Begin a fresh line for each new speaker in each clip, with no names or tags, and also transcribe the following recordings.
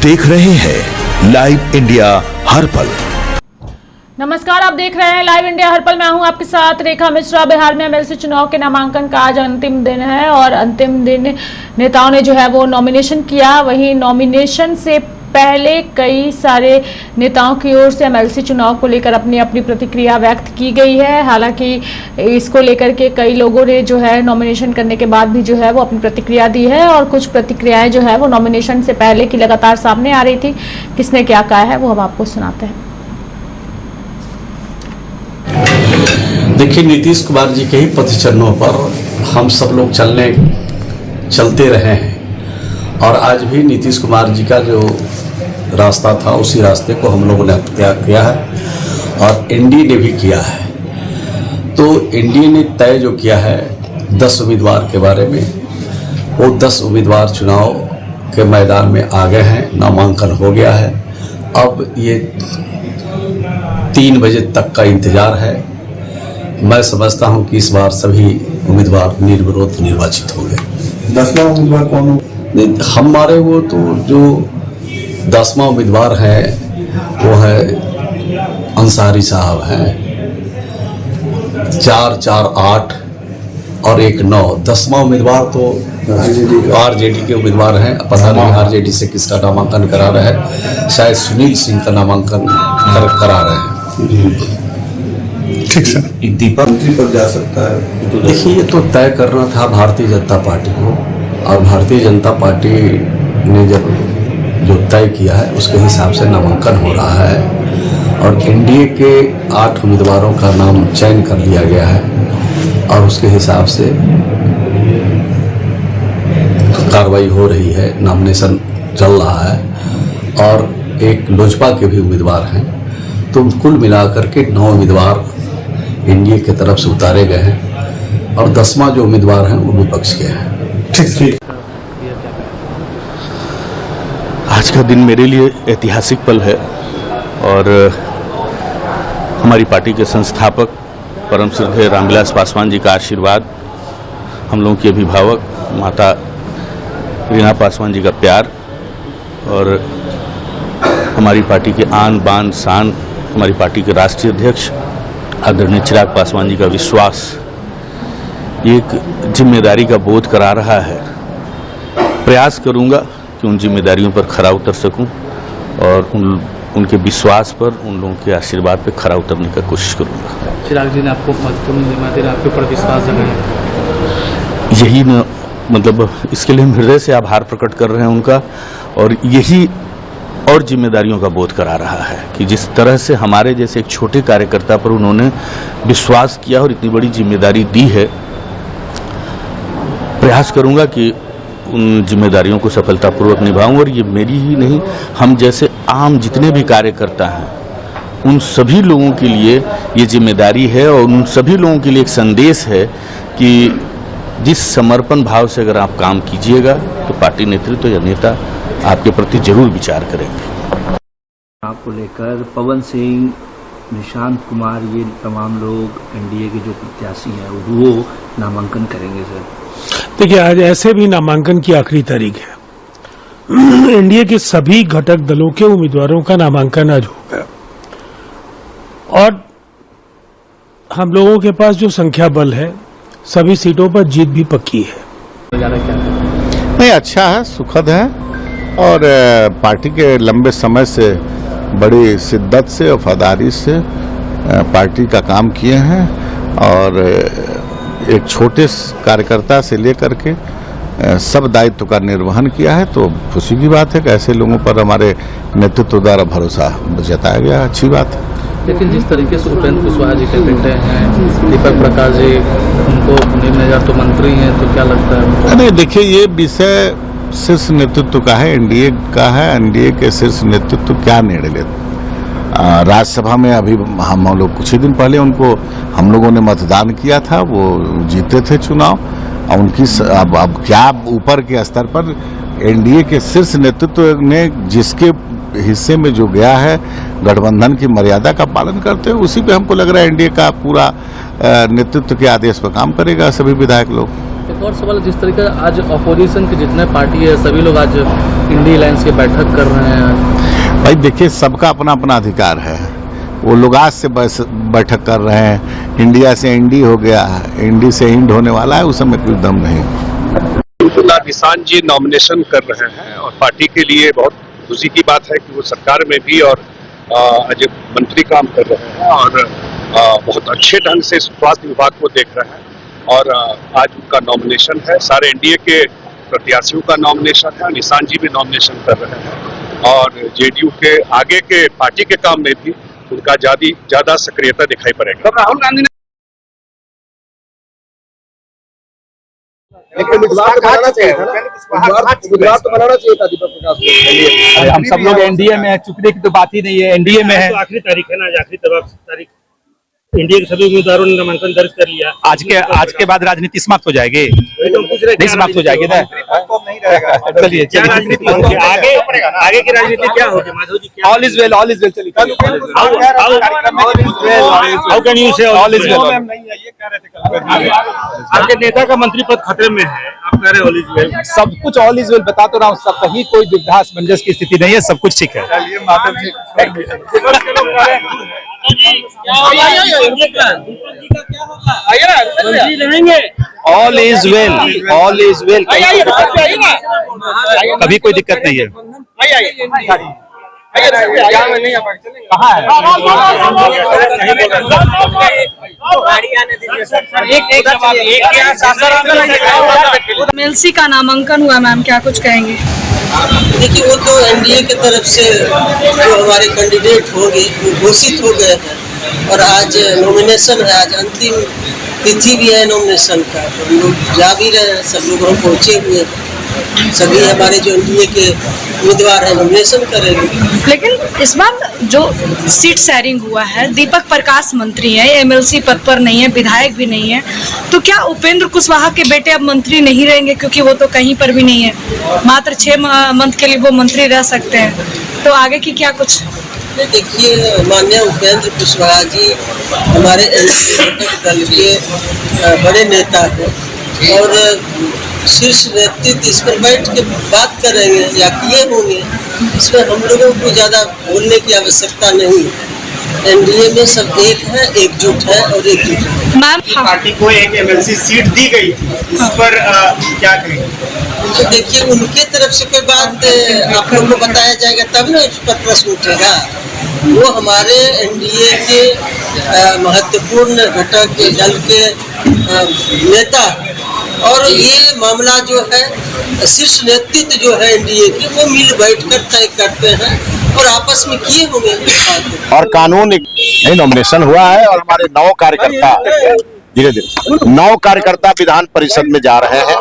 देख रहे हैं लाइव इंडिया हर पल।
नमस्कार, आप देख रहे हैं लाइव इंडिया हर पल। मैं हूं आपके साथ रेखा मिश्रा। बिहार में एमएलसी चुनाव के नामांकन का आज अंतिम दिन है और अंतिम दिन नेताओं ने जो है वो नॉमिनेशन किया। वहीं नॉमिनेशन से पहले कई सारे नेताओं की ओर से एमएलसी चुनाव को लेकर अपनी अपनी प्रतिक्रिया व्यक्त की गई है। हालांकि इसको लेकर के कई लोगों ने जो है नॉमिनेशन करने के बाद भी जो है वो अपनी प्रतिक्रिया दी है और कुछ प्रतिक्रियाएं जो है वो नॉमिनेशन से पहले की लगातार सामने आ रही थी। किसने क्या कहा है वो हम आपको सुनाते हैं।
देखिए, नीतीश कुमार जी के ही पदचरणों पर हम सब लोग चलते रहे हैं और आज भी नीतीश कुमार जी का जो रास्ता था उसी रास्ते को हम लोगों ने त्याग किया है और एनडीए ने भी किया है। तो एनडीए ने तय जो किया है 10 उम्मीदवार के बारे में, वो 10 उम्मीदवार चुनाव के मैदान में आ गए हैं, नामांकन हो गया है। अब ये 3 बजे तक का इंतजार है। मैं समझता हूं कि इस बार सभी उम्मीदवार निर्विरोध निर्वाचित होंगे।
10वां उम्मीदवार कौन हो?
हमारे वो तो जो 10वां उम्मीदवार है वो है अंसारी साहब हैं। 4, 4, 8 और 1, 9। 10वां उम्मीदवार तो आरजेडी के उम्मीदवार हैं। पता नहीं आरजेडी से किसका नामांकन करा रहे हैं, शायद सुनील सिंह का नामांकन करा रहे हैं।
ठीक सर। दीपक मंत्री पर जा सकता है?
तो देखिए, ये तो तय करना था भारतीय जनता पार्टी को और भारतीय जनता पार्टी ने जब जो तय किया है उसके हिसाब से नामांकन हो रहा है और एनडीए के 8 उम्मीदवारों का नाम चयन कर लिया गया है और उसके हिसाब से कार्रवाई हो रही है। नॉमिनेशन चल रहा है और एक लोजपा के भी उम्मीदवार हैं। तो कुल मिलाकर के 9 उम्मीदवार एनडीए की तरफ से उतारे गए हैं और 10वां जो उम्मीदवार हैं वो विपक्ष के हैं।
ठीक।
आज का दिन मेरे लिए ऐतिहासिक पल है और हमारी पार्टी के संस्थापक परम श्रद्धेय रामविलास पासवान जी का आशीर्वाद, हम लोगों की अभिभावक माता रीना पासवान जी का प्यार और हमारी पार्टी के आन बान शान, हमारी पार्टी के राष्ट्रीय अध्यक्ष आदरणीय चिराग पासवान जी का विश्वास, ये एक जिम्मेदारी का बोध करा रहा है। प्रयास करूंगा कि उन जिम्मेदारियों पर खरा उतर सकूं और उनके विश्वास पर, उन लोगों के आशीर्वाद पर खरा उतरने का कोशिश करूंगा।
चिराग जी ने आपको महत्वपूर्ण जिम्मेदारी, आपके ऊपर विश्वास जगाया,
यही मैं मतलब इसके लिए हृदय से आभार प्रकट कर रहे हैं उनका और यही और जिम्मेदारियों का बोध करा रहा है कि जिस तरह से हमारे जैसे एक छोटे कार्यकर्ता पर उन्होंने विश्वास किया और इतनी बड़ी जिम्मेदारी दी है, प्रयास करूंगा कि उन जिम्मेदारियों को सफलतापूर्वक निभाऊं और ये मेरी ही नहीं, हम जैसे आम जितने भी कार्यकर्ता हैं उन सभी लोगों के लिए ये जिम्मेदारी है और उन सभी लोगों के लिए एक संदेश है कि जिस समर्पण भाव से अगर आप काम कीजिएगा तो पार्टी नेतृत्व या नेता आपके प्रति जरूर विचार करेंगे।
आपको लेकर पवन सिंह, निशांत कुमार, ये तमाम लोग एनडीए के जो प्रत्याशी हैं वो नामांकन करेंगे सर।
देखिए, आज ऐसे भी नामांकन की आखिरी तारीख है। एनडीए के सभी घटक दलों के उम्मीदवारों का नामांकन आज होगा और हम लोगों के पास जो संख्या बल है, सभी सीटों पर जीत भी पक्की है।
नहीं, अच्छा है, सुखद है और पार्टी के लंबे समय से बड़ी शिद्दत से, वफादारी से पार्टी का काम किए हैं और एक छोटे कार्यकर्ता से लेकर के सब दायित्व का निर्वहन किया है। तो खुशी की बात है कि ऐसे लोगों पर हमारे नेतृत्व द्वारा भरोसा जताया गया, अच्छी बात है।
लेकिन जिस तरीके से उपेंद्र कुशवाहा जी के बेटे हैं, दीपक प्रकाश जी, उनको निर्णय तो मंत्री हैं, तो क्या लगता है?
नहीं, देखिए, ये विषय शीर्ष नेतृत्व का है, एनडीए का है। एनडीए के शीर्ष नेतृत्व क्या निर्णय लेते। राज्यसभा में अभी हम लोग कुछ ही दिन पहले उनको हम लोगों ने मतदान किया था, वो जीते थे चुनाव। उनकी अब क्या ऊपर के स्तर पर एनडीए के शीर्ष नेतृत्व ने जिसके हिस्से में जो गया है, गठबंधन की मर्यादा का पालन करते हुए, उसी पे हमको लग रहा है एनडीए का पूरा नेतृत्व के आदेश पर काम करेगा सभी विधायक लोग।
एक और सवाल, जिस तरीके से आज अपोजिशन के जितने पार्टी है सभी लोग आज इंडी अलायंस की बैठक कर रहे हैं।
भाई देखिए, सबका अपना अपना अधिकार है। वो लोग आज से बैठक कर रहे हैं, इंडिया से इंडी हो गया, इंडी से इंड होने वाला है, उस समय कोई दम नहीं।
निशान जी नॉमिनेशन कर रहे हैं और पार्टी के लिए बहुत खुशी की बात है कि वो सरकार में भी और आज मंत्री काम कर रहे हैं और बहुत अच्छे ढंग से स्वास्थ्य विभाग को देख रहे हैं और आज उनका नॉमिनेशन है। सारे एनडीए के प्रत्याशियों का नॉमिनेशन है, निशान जी भी नॉमिनेशन कर रहे हैं और जेडीयू के आगे के पार्टी के काम में भी उनका ज्यादा सक्रियता दिखाई पड़ेगा। तो राहुल गांधी
गुजरात बनाना चाहिए था दीपक प्रकाश को।
हम सब लोग एनडीए में है, चुपने की तो बात ही नहीं है, एनडीए में है।
तो आखिरी तारीख है ना, आज आखिरी तारीख एनडीए के सभी उम्मीदवारों ने नामांकन दर्ज कर लिया।
आज के बाद राजनीति समाप्त हो जाएगी, नहीं समाप्त हो जाएगी ना। चलिए
क्या राजनीति होगी आगे की राजनीति क्या होगी Madhav ji?
All is well, all is well. चलिए
how can you say
all is well?
आपके नेता का मंत्री पद खतरे में है, आप कह रहे ऑल इज वेल?
सब कुछ ऑल इज वेल बता तो रहा हूँ, सब कहीं कोई दुविधास मंजस की स्थिति नहीं है, सब कुछ ठीक है। All is well, all is well, कभी कोई दिक्कत नहीं है।
एमएलसी का नामांकन हुआ मैम, क्या कुछ कहेंगे?
देखिए, वो तो एनडीए की तरफ से जो हमारे कैंडिडेट होंगे वो घोषित हो गए हैं और आज नॉमिनेशन है, आज अंतिम तिथि भी है नॉमिनेशन का। तो हम लोग जा भी रहे हैं, सब लोग हम पहुँचे हुए हैं, सभी हमारे जो एनडीए के उम्मीदवार हैं नॉमिनेशन करेंगे।
लेकिन इस बार जो सीट शेयरिंग हुआ है, दीपक प्रकाश मंत्री हैं, एमएलसी पद पर नहीं है, विधायक भी नहीं है, तो क्या उपेंद्र कुशवाहा के बेटे अब मंत्री नहीं रहेंगे? क्योंकि वो तो कहीं पर भी नहीं है, मात्र 6 मंथ के लिए वो मंत्री रह सकते हैं, तो आगे की क्या कुछ?
देखिए, माननीय उपेंद्र कुशवाहा जी हमारे एनडीए दल के बड़े नेता हैं और शीर्ष नेतृत्व इस पर बैठ के बात करेंगे या किए होंगे, इसमें हम लोगों को ज़्यादा बोलने की आवश्यकता नहीं है। एनडीए में सब एक है, एकजुट है और एकजुट है।
मैम,
पार्टी को एक एमएलसी सीट दी गई थी, इस पर क्या कहेंगे?
तो देखिए, उनके तरफ से कोई बात आप लोग को बताया जाएगा तब ना उस पर प्रश्न उठेगा। वो हमारे एनडीए के महत्वपूर्ण घटक दल के नेता और ये मामला जो है शीर्ष नेतृत्व जो है एनडीए की वो मिल बैठकर तय करते हैं और आपस में किए होंगे।
और कानून नॉमिनेशन हुआ है और हमारे 9 कार्यकर्ता धीरे धीरे 9 कार्यकर्ता विधान परिषद में जा रहे हैं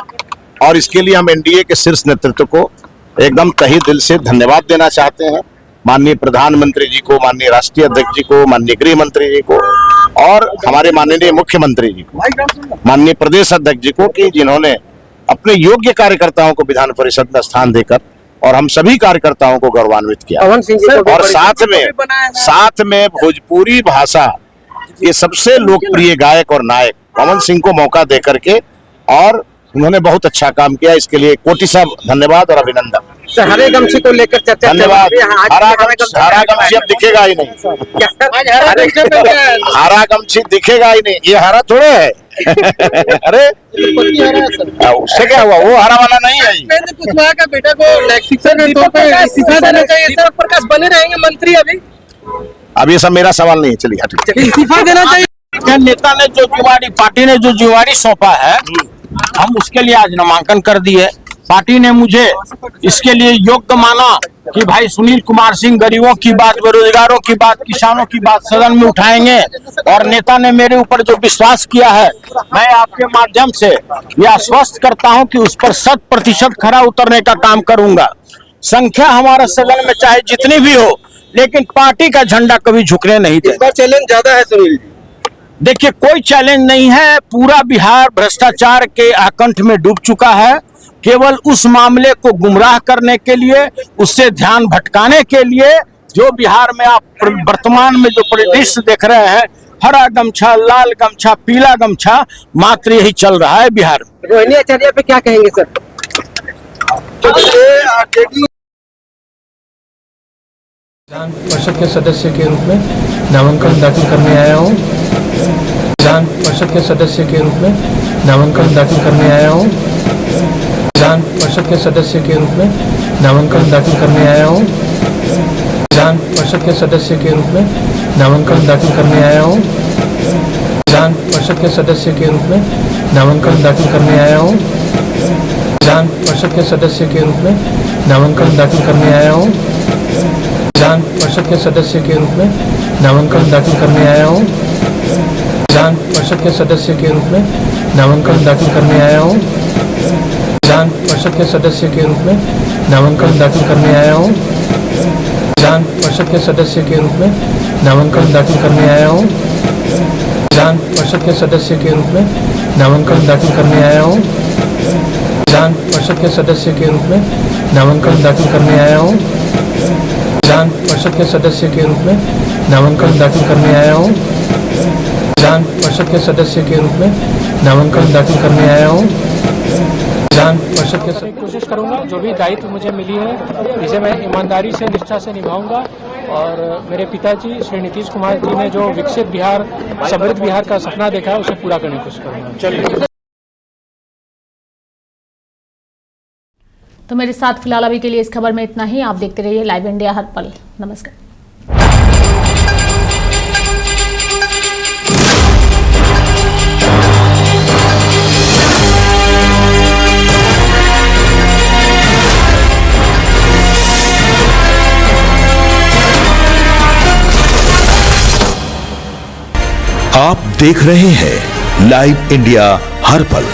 और इसके लिए हम एनडीए के शीर्ष नेतृत्व को एकदम तहे दिल से धन्यवाद देना चाहते हैं। माननीय प्रधानमंत्री जी को, माननीय राष्ट्रीय अध्यक्ष जी को, माननीय गृह मंत्री जी को और हमारे माननीय मुख्यमंत्री जी को, माननीय प्रदेश अध्यक्ष जी को कि जिन्होंने अपने योग्य कार्यकर्ताओं को विधान परिषद में स्थान देकर और हम सभी कार्यकर्ताओं को गौरवान्वित किया। और साथ में भोजपुरी भाषा के सबसे लोकप्रिय गायक और नायक पवन सिंह को मौका दे करके और उन्होंने बहुत अच्छा काम किया, इसके लिए कोटि साहब धन्यवाद और अभिनंदन।
हरे गमछी को लेकर चर्चा
धन्यवाद। हरा गमछी अब दिखेगा ही नहीं, हरा गमछी दिखेगा ही नहीं, ये हरा थोड़े है। अरे उससे क्या हुआ, वो हरा वाला नहीं है।
उपेंद्र कुशवाहा का बेटा को शिक्षक के तौर पर इस्तीफा देना चाहिए, दीपक प्रकाश बने रहेंगे मंत्री
अब ये सब मेरा सवाल नहीं है। चलिए,
इस्तीफा देना चाहिए।
नेता ने जो जिम्मेवारी, पार्टी ने जो जिम्मेवारी सौंपा है, हम उसके लिए आज नामांकन कर दिए। पार्टी ने मुझे इसके लिए योग्य माना कि भाई सुनील कुमार सिंह गरीबों की बात, बेरोजगारों की बात, किसानों की बात सदन में उठाएंगे और नेता ने मेरे ऊपर जो विश्वास किया है, मैं आपके माध्यम से यह आश्वस्त करता हूं कि उस पर 100% खरा उतरने का काम करूंगा। संख्या हमारे सदन में चाहे जितनी भी हो, लेकिन पार्टी का झंडा कभी झुकने नहीं देगा।
इस बार चैलेंज ज्यादा है सुनील जी।
देखिए, कोई चैलेंज नहीं है, पूरा बिहार भ्रष्टाचार के आकंठ में डूब चुका है। केवल उस मामले को गुमराह करने के लिए, उससे ध्यान भटकाने के लिए जो बिहार में आप वर्तमान में जो परिदृश्य देख रहे हैं, हरा गमछा, लाल गमछा, पीला गमछा, मात्र यही चल रहा है बिहार में।
रोहिणी आचार्य पे क्या कहेंगे सर?
विधान परिषद के सदस्य के रूप में नामांकन दाखिल करने आया हूँ। विधान परिषद के सदस्य के रूप में नामांकन दाखिल करने आया हूँ। विधान परिषद के सदस्य के रूप में नामांकन दाखिल करने आया हूँ। विधान परिषद के सदस्य के रूप में नामांकन दाखिल करने आया हूँ। विधान परिषद के सदस्य के रूप में नामांकन दाखिल करने आया हूँ। विधान परिषद के सदस्य के रूप में नामांकन दाखिल करने आया हूँ। विधान परिषद के सदस्य के रूप में नामांकन दाखिल करने आया हूँ। विधान परिषद के सदस्य के रूप में नामांकन दाखिल करने आया हूँ। विधान परिषद के सदस्य के रूप में नामांकन दाखिल करने आया हूँ। विधान परिषद के सदस्य के रूप में नामांकन दाखिल करने आया हूँ। विधान परिषद के सदस्य के रूप में नामांकन दाखिल करने आया हूँ। विधान परिषद के सदस्य के रूप में नामांकन दाखिल करने आया हूँ। विधान परिषद के सदस्य के रूप में नामांकन दाखिल करने आया हूँ। विधान परिषद के सदस्य के रूप में नामांकन दाखिल करने आया हूँ। विधान परिषद के
कोशिश करूंगा, जो भी दायित्व मुझे मिली है इसे मैं ईमानदारी से, निष्ठा से निभाऊंगा और मेरे पिताजी श्री नीतीश कुमार जी ने जो विकसित बिहार, समृद्ध बिहार का सपना देखा है उसे पूरा करने की कोशिश करूंगा। चलिए।
तो मेरे साथ फिलहाल अभी के लिए इस खबर में इतना ही। आप देखते रहिए लाइव इंडिया हर पल। नमस्कार।
आप देख रहे हैं लाइव इंडिया हर पल।